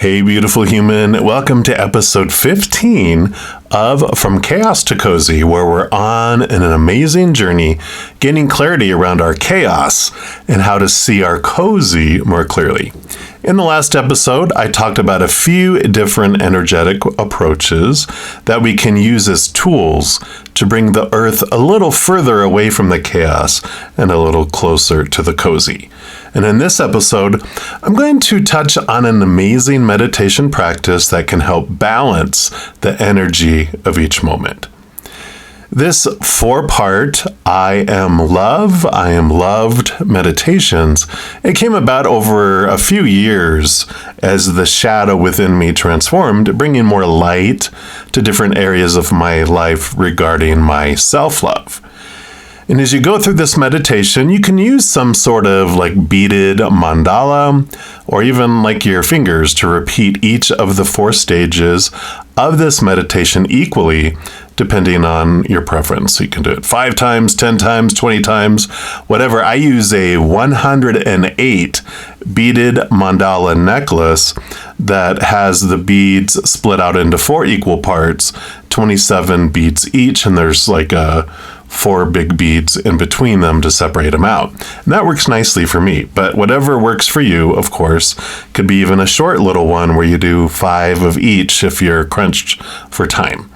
Hey, beautiful human. Welcome to episode 15 of From Chaos to Cozy, where we're on an amazing journey gaining clarity around our chaos and how to see our cozy more clearly. In the last episode, I talked about a few different energetic approaches that we can use as tools to bring the earth a little further away from the chaos and a little closer to the cozy. And in this episode, I'm going to touch on an amazing meditation practice that can help balance the energy of each moment. This 4-part I am love, I am loved meditations, it came about over a few years as the shadow within me transformed, bringing more light to different areas of my life regarding my self-love. And as you go through this meditation, you can use some sort of like beaded mandala or even like your fingers to repeat each of the 4 stages of this meditation equally, depending on your preference. So you can do it 5 times, 10 times, 20 times, whatever. I use a 108 beaded mandala necklace that has the beads split out into 4 equal parts, 27 beads each, and there's like 4 big beads in between them to separate them out. And that works nicely for me, but whatever works for you, of course, could be even a short little one where you do 5 of each if you're crunched for time.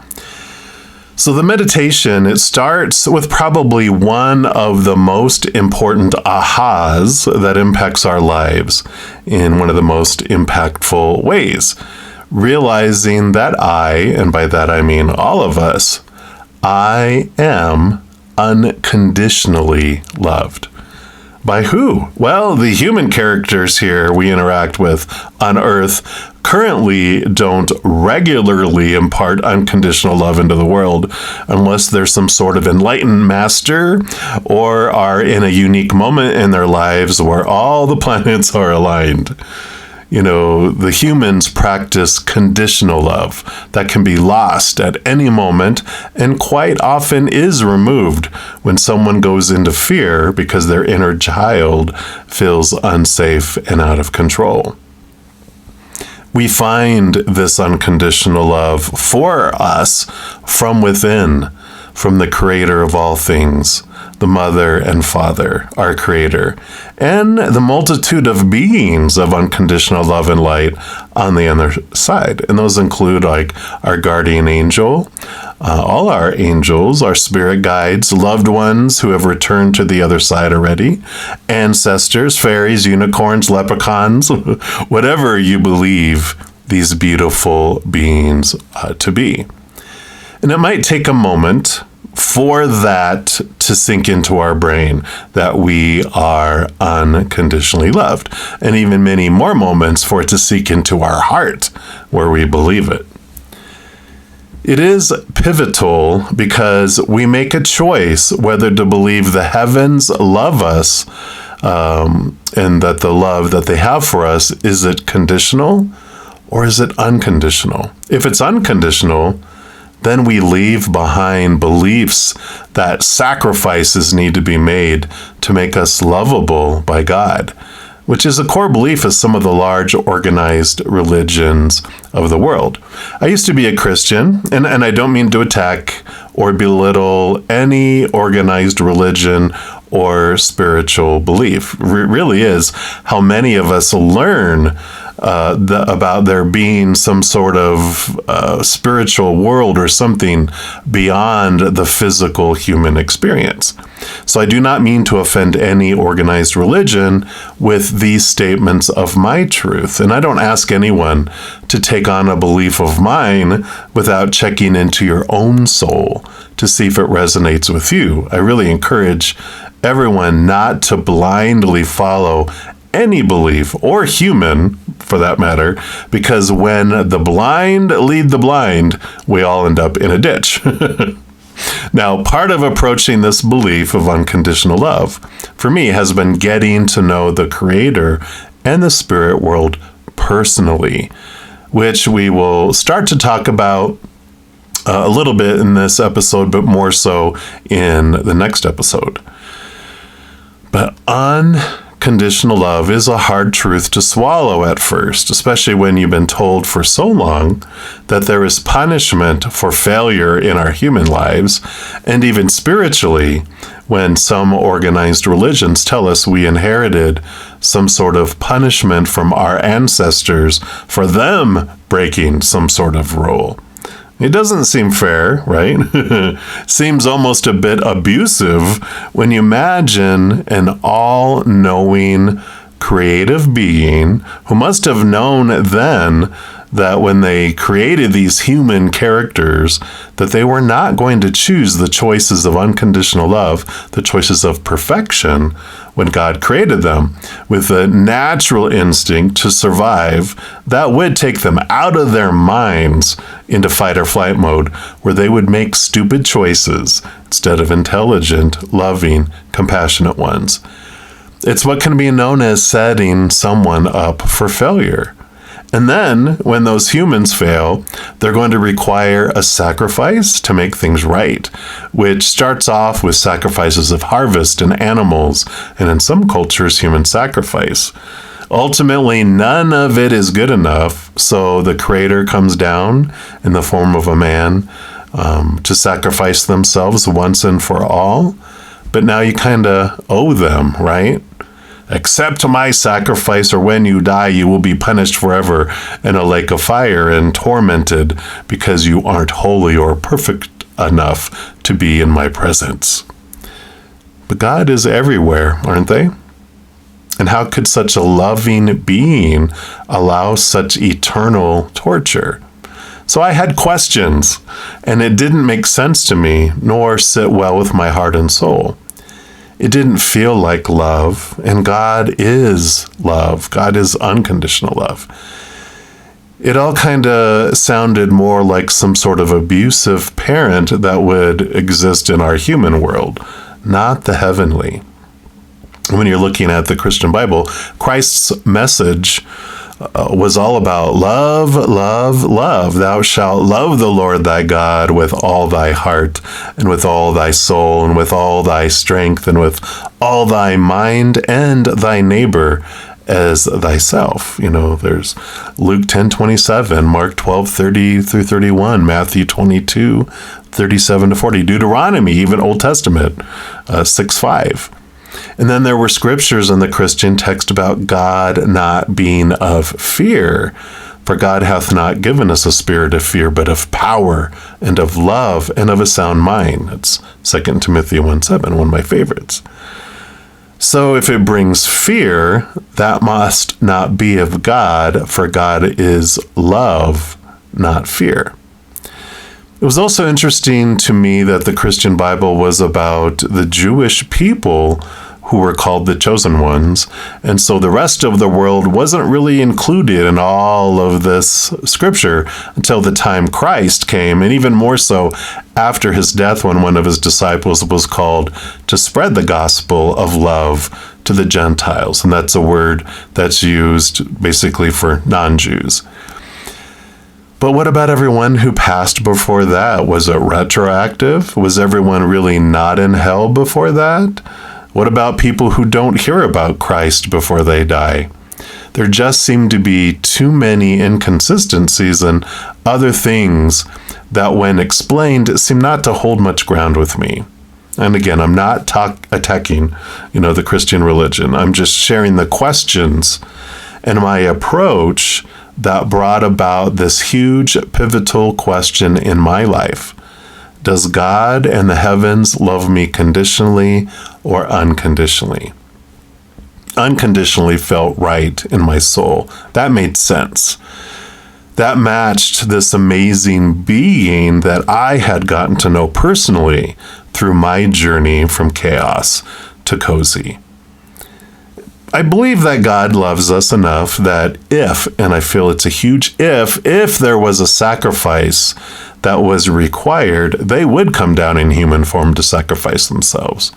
So the meditation, it starts with probably one of the most important ahas that impacts our lives in one of the most impactful ways. Realizing that I, and by that I mean all of us, I am unconditionally loved. By who? Well, the human characters here we interact with on Earth currently don't regularly impart unconditional love into the world unless there's some sort of enlightened master or are in a unique moment in their lives where all the planets are aligned. You know, the humans practice conditional love that can be lost at any moment and quite often is removed when someone goes into fear because their inner child feels unsafe and out of control. We find this unconditional love for us from within, from the creator of all things, the mother and father, our creator, and the multitude of beings of unconditional love and light on the other side. And those include like our guardian angel, all our angels, our spirit guides, loved ones who have returned to the other side already, ancestors, fairies, unicorns, leprechauns, whatever you believe these beautiful beings to be. And it might take a moment for that to sink into our brain, that we are unconditionally loved, and even many more moments for it to sink into our heart where we believe it. It is pivotal because we make a choice whether to believe the heavens love us and that the love that they have for us, is it conditional or is it unconditional? If it's unconditional, then we leave behind beliefs that sacrifices need to be made to make us lovable by God, which is a core belief of some of the large organized religions of the world. I used to be a Christian, and I don't mean to attack or belittle any organized religion or spiritual belief. It really is how many of us learn about there being some sort of spiritual world or something beyond the physical human experience. So I do not mean to offend any organized religion with these statements of my truth. And I don't ask anyone to take on a belief of mine without checking into your own soul to see if it resonates with you. I really encourage everyone not to blindly follow any belief, or human for that matter, because when the blind lead the blind, we all end up in a ditch. Now, part of approaching this belief of unconditional love, for me, has been getting to know the Creator and the spirit world personally, which we will start to talk about a little bit in this episode, but more so in the next episode. But unconditional love is a hard truth to swallow at first, especially when you've been told for so long that there is punishment for failure in our human lives, and even spiritually, when some organized religions tell us we inherited some sort of punishment from our ancestors for them breaking some sort of rule. It doesn't seem fair, right? Seems almost a bit abusive when you imagine an all-knowing, creative being who must have known then that when they created these human characters, that they were not going to choose the choices of unconditional love, the choices of perfection, when God created them, with the natural instinct to survive that would take them out of their minds into fight or flight mode, where they would make stupid choices instead of intelligent, loving, compassionate ones. It's what can be known as setting someone up for failure. And then, when those humans fail, they're going to require a sacrifice to make things right, which starts off with sacrifices of harvest and animals, and in some cultures, human sacrifice. Ultimately, none of it is good enough, so the Creator comes down in the form of a man to sacrifice themselves once and for all. But now you kind of owe them, right? Accept my sacrifice, or when you die, you will be punished forever in a lake of fire and tormented because you aren't holy or perfect enough to be in my presence. But God is everywhere, aren't they? And how could such a loving being allow such eternal torture? So I had questions, and it didn't make sense to me, nor sit well with my heart and soul. It didn't feel like love, and God is love. God is unconditional love. It all kind of sounded more like some sort of abusive parent that would exist in our human world, not the heavenly. When you're looking at the Christian Bible, Christ's message was all about love, love, love. Thou shalt love the Lord thy God with all thy heart, and with all thy soul, and with all thy strength, and with all thy mind, and thy neighbor as thyself. You know, there's Luke 10:27, Mark 12:30 through 31, Matthew 22:37 to 40, Deuteronomy, even Old Testament, 6:5. And then there were scriptures in the Christian text about God not being of fear. For God hath not given us a spirit of fear, but of power and of love and of a sound mind. That's 2 Timothy 1:7, one of my favorites. So if it brings fear, that must not be of God, for God is love, not fear. It was also interesting to me that the Christian Bible was about the Jewish people who were called the chosen ones, and so the rest of the world wasn't really included in all of this scripture until the time Christ came, and even more so after his death, when one of his disciples was called to spread the gospel of love to the Gentiles, and that's a word that's used basically for non-Jews. But what about everyone who passed before that? Was it retroactive? Was everyone really not in hell before that? What about people who don't hear about Christ before they die? There just seem to be too many inconsistencies and other things that, when explained, seem not to hold much ground with me. And again, I'm not attacking, the Christian religion. I'm just sharing the questions and my approach that brought about this huge pivotal question in my life. Does God and the heavens love me conditionally or unconditionally? Unconditionally felt right in my soul. That made sense. That matched this amazing being that I had gotten to know personally through my journey from chaos to cozy. I believe that God loves us enough that if, and I feel it's a huge if there was a sacrifice that was required, they would come down in human form to sacrifice themselves.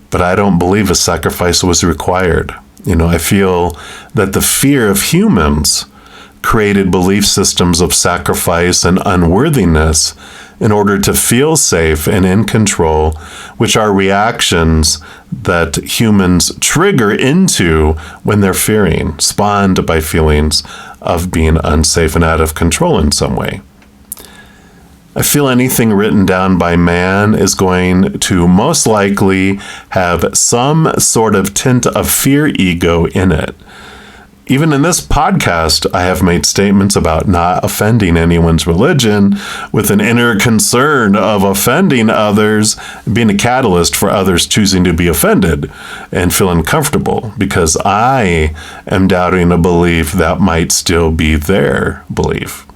But I don't believe a sacrifice was required. I feel that the fear of humans created belief systems of sacrifice and unworthiness in order to feel safe and in control, which are reactions that humans trigger into when they're fearing, spawned by feelings of being unsafe and out of control in some way. I feel anything written down by man is going to most likely have some sort of tint of fear ego in it. Even in this podcast, I have made statements about not offending anyone's religion with an inner concern of offending others, being a catalyst for others choosing to be offended and feel uncomfortable because I am doubting a belief that might still be their belief.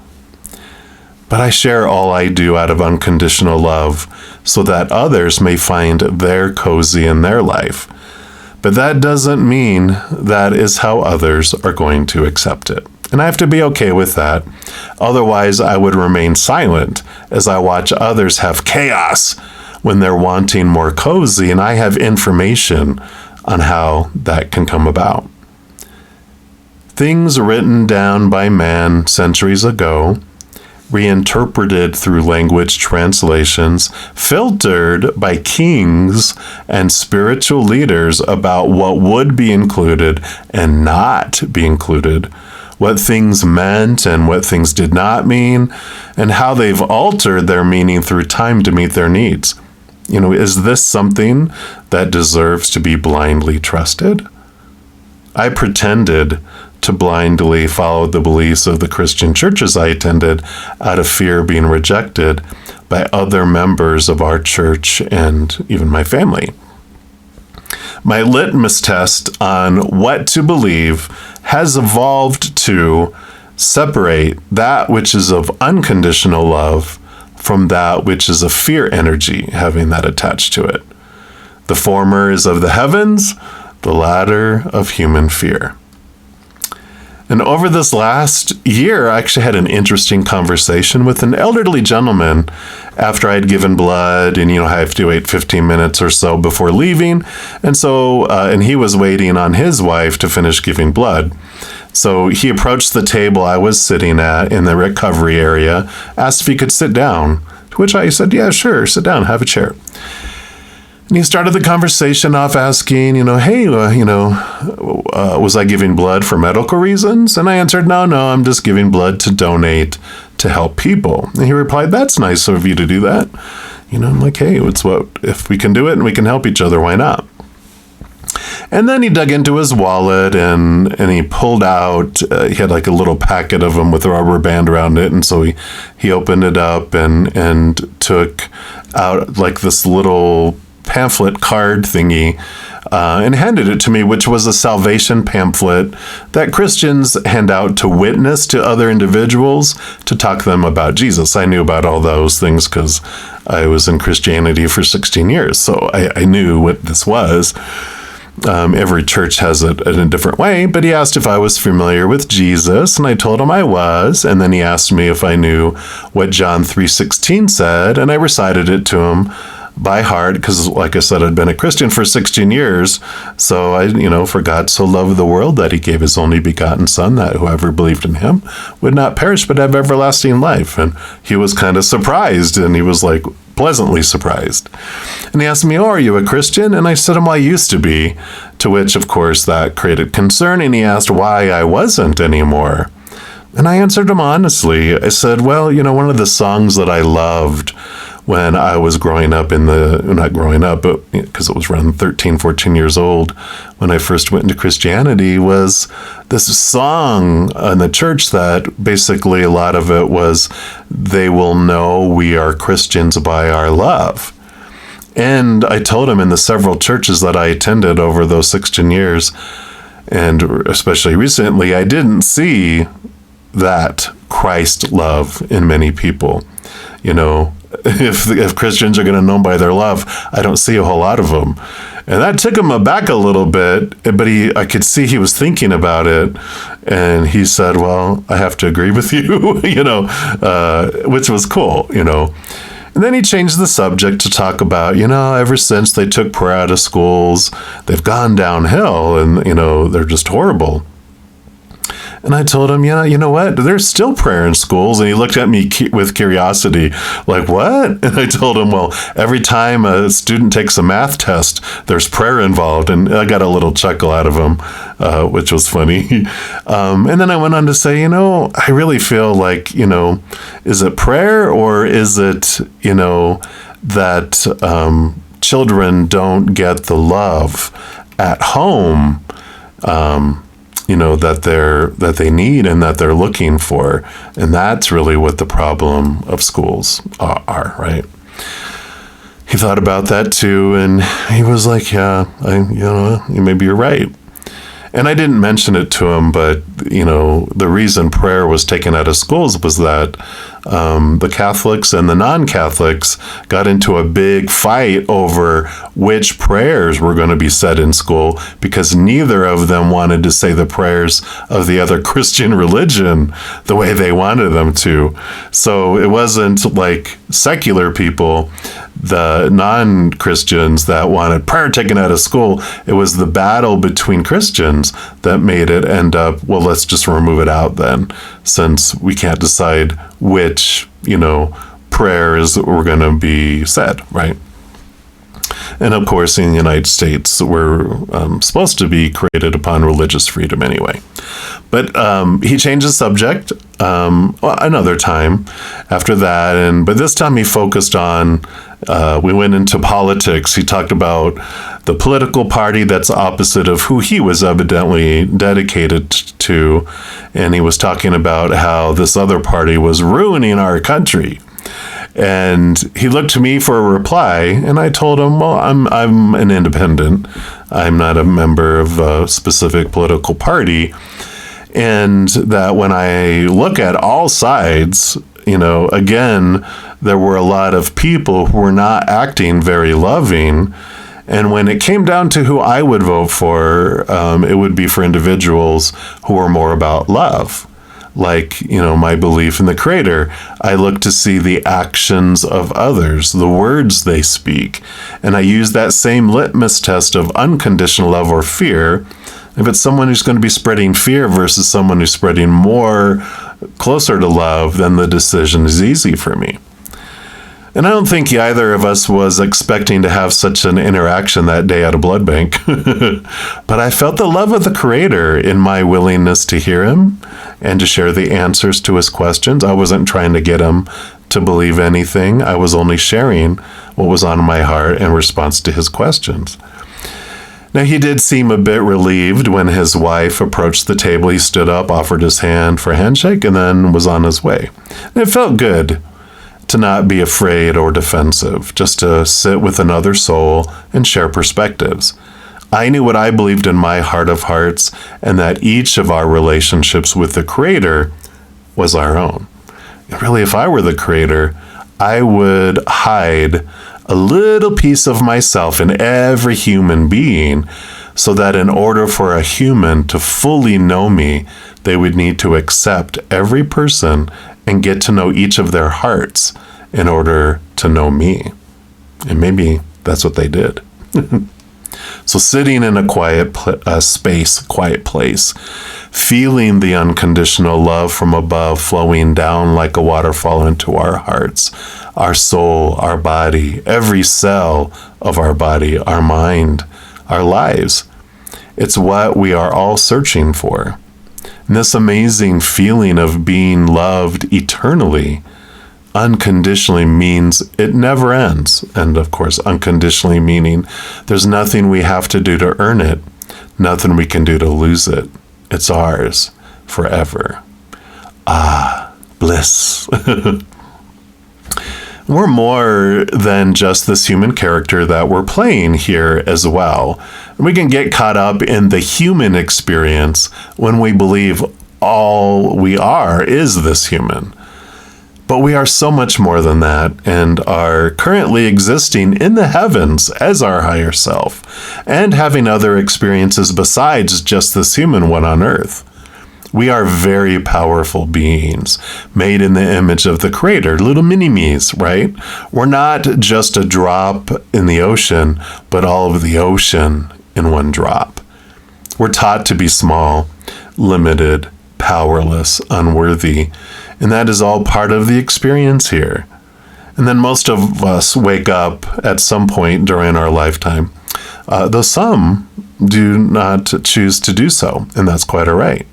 But I share all I do out of unconditional love so that others may find their cozy in their life. But that doesn't mean that is how others are going to accept it. And I have to be okay with that. Otherwise, I would remain silent as I watch others have chaos when they're wanting more cozy, and I have information on how that can come about. Things written down by man centuries ago, reinterpreted through language translations, filtered by kings and spiritual leaders about what would be included and not be included, what things meant and what things did not mean, and how they've altered their meaning through time to meet their needs. Is this something that deserves to be blindly trusted? I pretended to blindly follow the beliefs of the Christian churches I attended out of fear of being rejected by other members of our church and even my family. My litmus test on what to believe has evolved to separate that which is of unconditional love from that which is of fear energy, having that attached to it. The former is of the heavens, the latter of human fear. And over this last year, I actually had an interesting conversation with an elderly gentleman after I'd given blood, and I have to wait 15 minutes or so before leaving. And so, and he was waiting on his wife to finish giving blood. So he approached the table I was sitting at in the recovery area, asked if he could sit down, to which I said, yeah, sure, sit down, have a chair. And he started the conversation off asking, hey, was I giving blood for medical reasons? And I answered, no, I'm just giving blood to donate to help people. And he replied, that's nice of you to do that. I'm like, hey, if we can do it and we can help each other, why not? And then he dug into his wallet and he pulled out, he had like a little packet of them with a rubber band around it. And so he opened it up and took out like this little pamphlet card thingy and handed it to me, which was a salvation pamphlet that Christians hand out to witness to other individuals to talk to them about Jesus. I knew about all those things because I was in Christianity for 16 years, so I knew what this was. Every church has it in a different way, but he asked if I was familiar with Jesus, and I told him I was, and then he asked me if I knew what John 3:16 said, and I recited it to him by heart, because like I said, I'd been a Christian for 16 years. So for God so loved the world that he gave his only begotten son, that whoever believed in him would not perish, but have everlasting life. And he was kind of surprised, and he was like pleasantly surprised. And he asked me, are you a Christian? And I said, well, I used to be, to which of course that created concern. And he asked why I wasn't anymore. And I answered him honestly. I said, well, one of the songs that I loved when I was growing up not growing up, but because it was around 13, 14 years old when I first went into Christianity, was this song in the church that basically a lot of it was, they will know we are Christians by our love. And I told him in the several churches that I attended over those 16 years, and especially recently, I didn't see that Christ love in many people. If Christians are going to know by their love, I don't see a whole lot of them. And that took him aback a little bit, but I could see he was thinking about it. And he said, well, I have to agree with you, which was cool, And then he changed the subject to talk about, ever since they took prayer out of schools, they've gone downhill and, they're just horrible. And I told him, yeah, you know what? There's still prayer in schools. And he looked at me with curiosity, like, what? And I told him, well, every time a student takes a math test, there's prayer involved. And I got a little chuckle out of him, which was funny. And then I went on to say, I really feel like, is it prayer or is it, that children don't get the love at home, that they need and that they're looking for. And that's really what the problem of schools are, right? He thought about that too, and he was like, yeah, maybe you're right. And I didn't mention it to him, but, the reason prayer was taken out of schools was that the Catholics and the non-Catholics got into a big fight over which prayers were going to be said in school, because neither of them wanted to say the prayers of the other Christian religion the way they wanted them to. So it wasn't like secular people, the non-Christians, that wanted prayer taken out of school. It was the battle between Christians that made it end up, well, let's just remove it out then, since we can't decide which, prayers were going to be said, right? And of course, in the United States, we're supposed to be created upon religious freedom anyway. But he changed the subject another time after that. But this time he focused on, we went into politics. He talked about the political party that's opposite of who he was evidently dedicated to. And he was talking about how this other party was ruining our country. And he looked to me for a reply, and I told him, well, I'm an independent. I'm not a member of a specific political party. And that when I look at all sides, again, there were a lot of people who were not acting very loving. And when it came down to who I would vote for, it would be for individuals who were more about love. Like, my belief in the Creator. I look to see the actions of others, the words they speak. And I use that same litmus test of unconditional love or fear. If it's someone who's going to be spreading fear versus someone who's spreading more closer to love, then the decision is easy for me. And I don't think either of us was expecting to have such an interaction that day at a blood bank. But I felt the love of the Creator in my willingness to hear him and to share the answers to his questions. I wasn't trying to get him to believe anything. I was only sharing what was on my heart in response to his questions. Now, he did seem a bit relieved when his wife approached the table. He stood up, offered his hand for a handshake, and then was on his way. And it felt good to not be afraid or defensive, just to sit with another soul and share perspectives. I knew what I believed in my heart of hearts, and that each of our relationships with the Creator was our own. And really, if I were the Creator, I would hide a little piece of myself in every human being, so that in order for a human to fully know me, they would need to accept every person and get to know each of their hearts in order to know me. And maybe that's what they did. So sitting in a quiet place, feeling the unconditional love from above flowing down like a waterfall into our hearts, our soul, our body, every cell of our body, our mind, our lives. It's what we are all searching for. And this amazing feeling of being loved eternally, unconditionally, means it never ends. And of course, unconditionally meaning there's nothing we have to do to earn it, nothing we can do to lose it. It's ours forever. Ah, bliss. We're more than just this human character that we're playing here as well. We can get caught up in the human experience when we believe all we are is this human. But we are so much more than that, and are currently existing in the heavens as our higher self, and having other experiences besides just this human one on earth. We are very powerful beings, made in the image of the Creator, little mini-me's, right? We're not just a drop in the ocean, but all of the ocean in one drop. We're taught to be small, limited, powerless, unworthy. And that is all part of the experience here. And then most of us wake up at some point during our lifetime, though some do not choose to do so, and that's quite all right.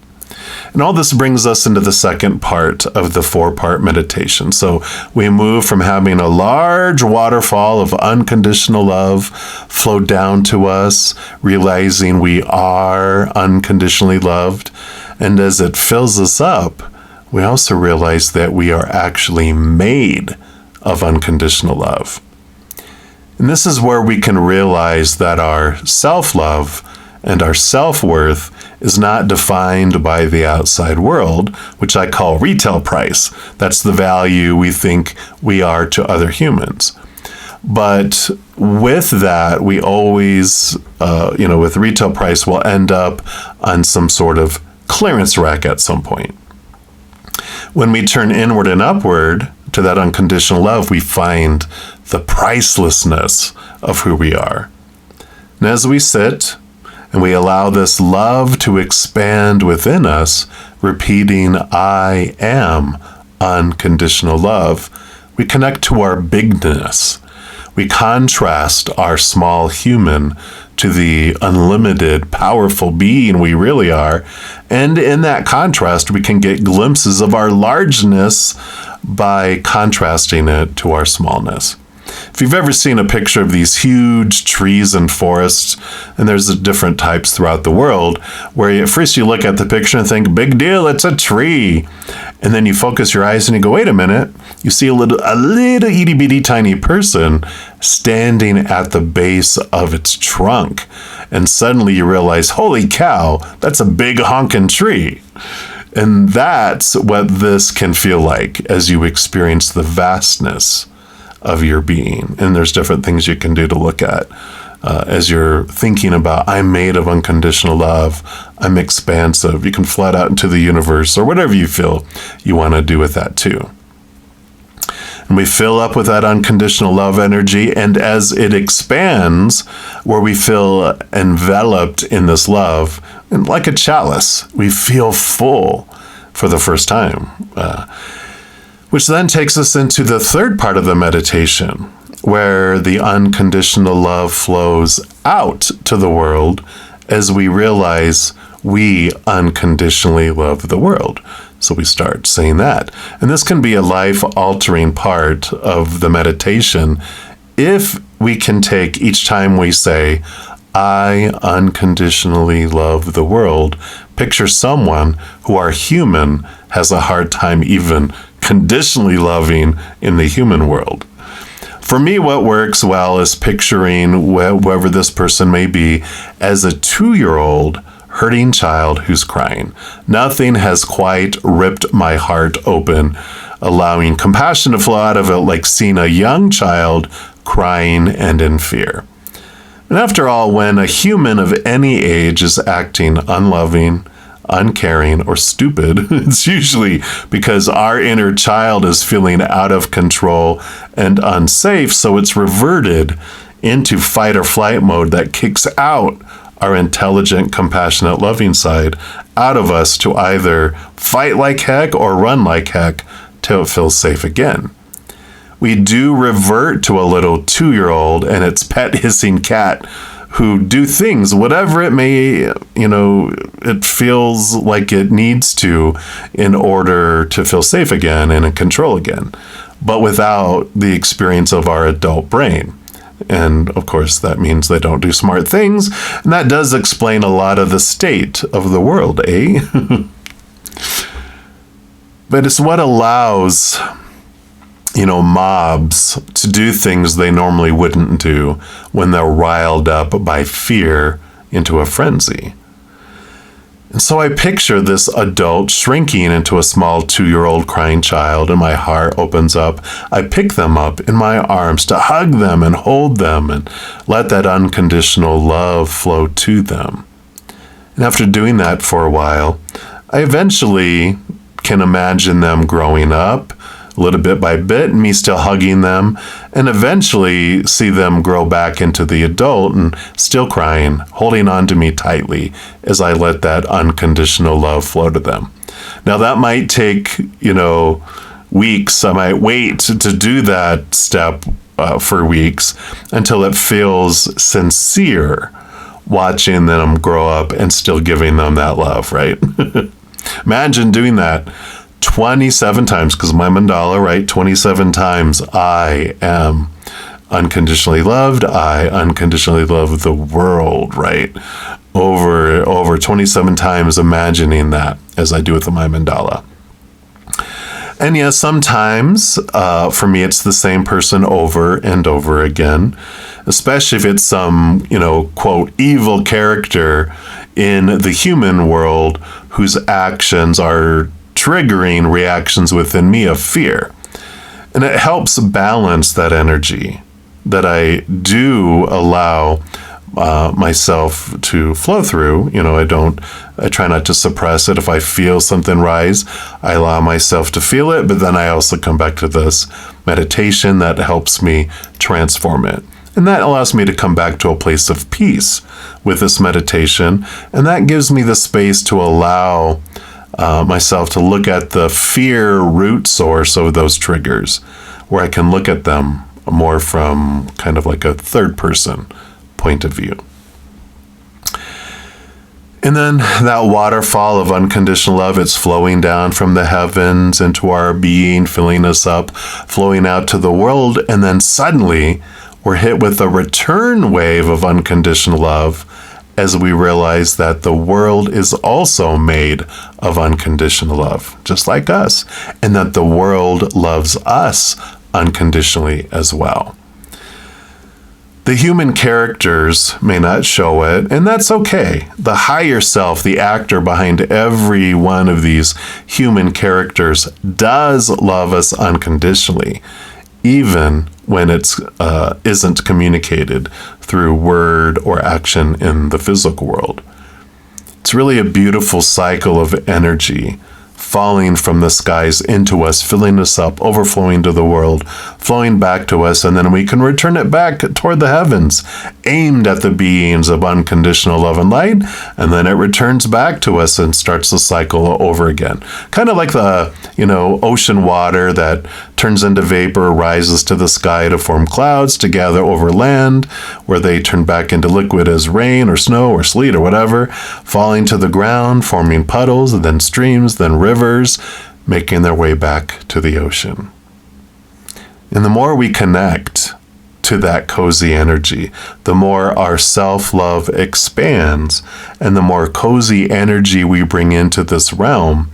And all this brings us into the second part of the 4-part meditation. So we move from having a large waterfall of unconditional love flow down to us, realizing we are unconditionally loved. And as it fills us up, we also realize that we are actually made of unconditional love. And this is where we can realize that our self-love and our self-worth is not defined by the outside world, which I call retail price. That's the value we think we are to other humans. But with that, we always, with retail price, we'll end up on some sort of clearance rack at some point. When we turn inward and upward to that unconditional love, we find the pricelessness of who we are. And as we sit and we allow this love to expand within us, repeating, I am unconditional love, we connect to our bigness. We contrast our small human to the unlimited, powerful being we really are. And in that contrast, we can get glimpses of our largeness by contrasting it to our smallness. If you've ever seen a picture of these huge trees and forests, and there's different types throughout the world, where at first you look at the picture and think, big deal, it's a tree. And then you focus your eyes and you go, wait a minute, you see a little itty bitty tiny person standing at the base of its trunk. And suddenly you realize, holy cow, that's a big honking tree. And that's what this can feel like as you experience the vastness of your being. And there's different things you can do to look at as you're thinking about, I'm made of unconditional love, I'm expansive. You can flat out into the universe or whatever you feel you want to do with that too. And we fill up with that unconditional love energy, and as it expands, where we feel enveloped in this love, and like a chalice, we feel full for the first time. Which then takes us into the third part of the meditation, where the unconditional love flows out to the world as we realize we unconditionally love the world. So we start saying that. And this can be a life-altering part of the meditation if we can take each time we say, I unconditionally love the world, picture someone who are human has a hard time even conditionally loving in the human world. For me, what works well is picturing whoever this person may be as a 2-year-old hurting child who's crying. Nothing has quite ripped my heart open, allowing compassion to flow out of it like seeing a young child crying and in fear. And after all, when a human of any age is acting unloving, uncaring, or stupid, it's usually because our inner child is feeling out of control and unsafe, so it's reverted into fight or flight mode that kicks out our intelligent, compassionate, loving side out of us to either fight like heck or run like heck till it feels safe again. We do revert to a little 2-year-old and its pet hissing cat who do things, whatever it may, it feels like it needs to in order to feel safe again and in control again, but without the experience of our adult brain. And of course, that means they don't do smart things. And that does explain a lot of the state of the world, eh? But it's what allows, mobs to do things they normally wouldn't do when they're riled up by fear into a frenzy. And so I picture this adult shrinking into a small 2-year-old crying child, and my heart opens up. I pick them up in my arms to hug them and hold them and let that unconditional love flow to them. And after doing that for a while, I eventually can imagine them growing up, little bit by bit, and me still hugging them, and eventually see them grow back into the adult and still crying, holding on to me tightly as I let that unconditional love flow to them. Now that might take, weeks. I might wait to do that step for weeks until it feels sincere, watching them grow up and still giving them that love, right? Imagine doing that 27 times, because my mandala, right? 27 times, I am unconditionally loved. I unconditionally love the world, right? Over 27 times, imagining that as I do with my mandala. And yes, sometimes for me, it's the same person over and over again, especially if it's some, quote, evil character in the human world whose actions are triggering reactions within me of fear. And it helps balance that energy that I do allow myself to flow through. I try not to suppress it. If I feel something rise, I allow myself to feel it, but then I also come back to this meditation that helps me transform it. And that allows me to come back to a place of peace with this meditation. And that gives me the space to allow myself to look at the fear root source of those triggers, where I can look at them more from kind of like a third person point of view. And then that waterfall of unconditional love, it's flowing down from the heavens into our being, filling us up, flowing out to the world. And then suddenly we're hit with a return wave of unconditional love as we realize that the world is also made of unconditional love, just like us, and that the world loves us unconditionally as well. The human characters may not show it, and that's okay. The higher self, the actor behind every one of these human characters, does love us unconditionally, even when it isn't communicated through word or action in the physical world. It's really a beautiful cycle of energy falling from the skies into us, filling us up, overflowing to the world, flowing back to us, and then we can return it back toward the heavens, aimed at the beings of unconditional love and light, and then it returns back to us and starts the cycle over again. Kind of like the, ocean water that turns into vapor, rises to the sky to form clouds to gather over land, where they turn back into liquid as rain or snow or sleet or whatever, falling to the ground, forming puddles, and then streams, then rivers, making their way back to the ocean. And the more we connect to that cozy energy, the more our self-love expands, and the more cozy energy we bring into this realm,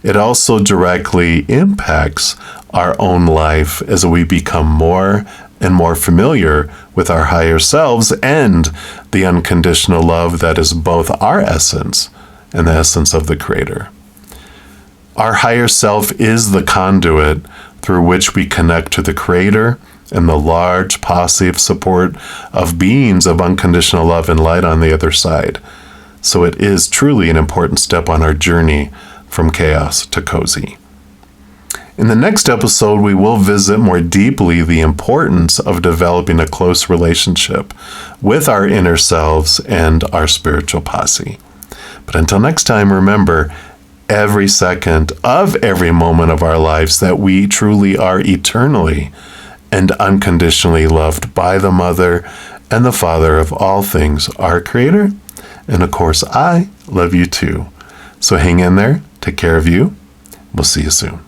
it also directly impacts our own life as we become more and more familiar with our higher selves and the unconditional love that is both our essence and the essence of the Creator. Our higher self is the conduit through which we connect to the Creator and the large posse of support of beings of unconditional love and light on the other side. So it is truly an important step on our journey from chaos to cozy. In the next episode, we will visit more deeply the importance of developing a close relationship with our inner selves and our spiritual posse. But until next time, remember, every second of every moment of our lives that we truly are eternally and unconditionally loved by the Mother and the Father of all things, our Creator. And of course, I love you too. So hang in there. Take care of you. We'll see you soon.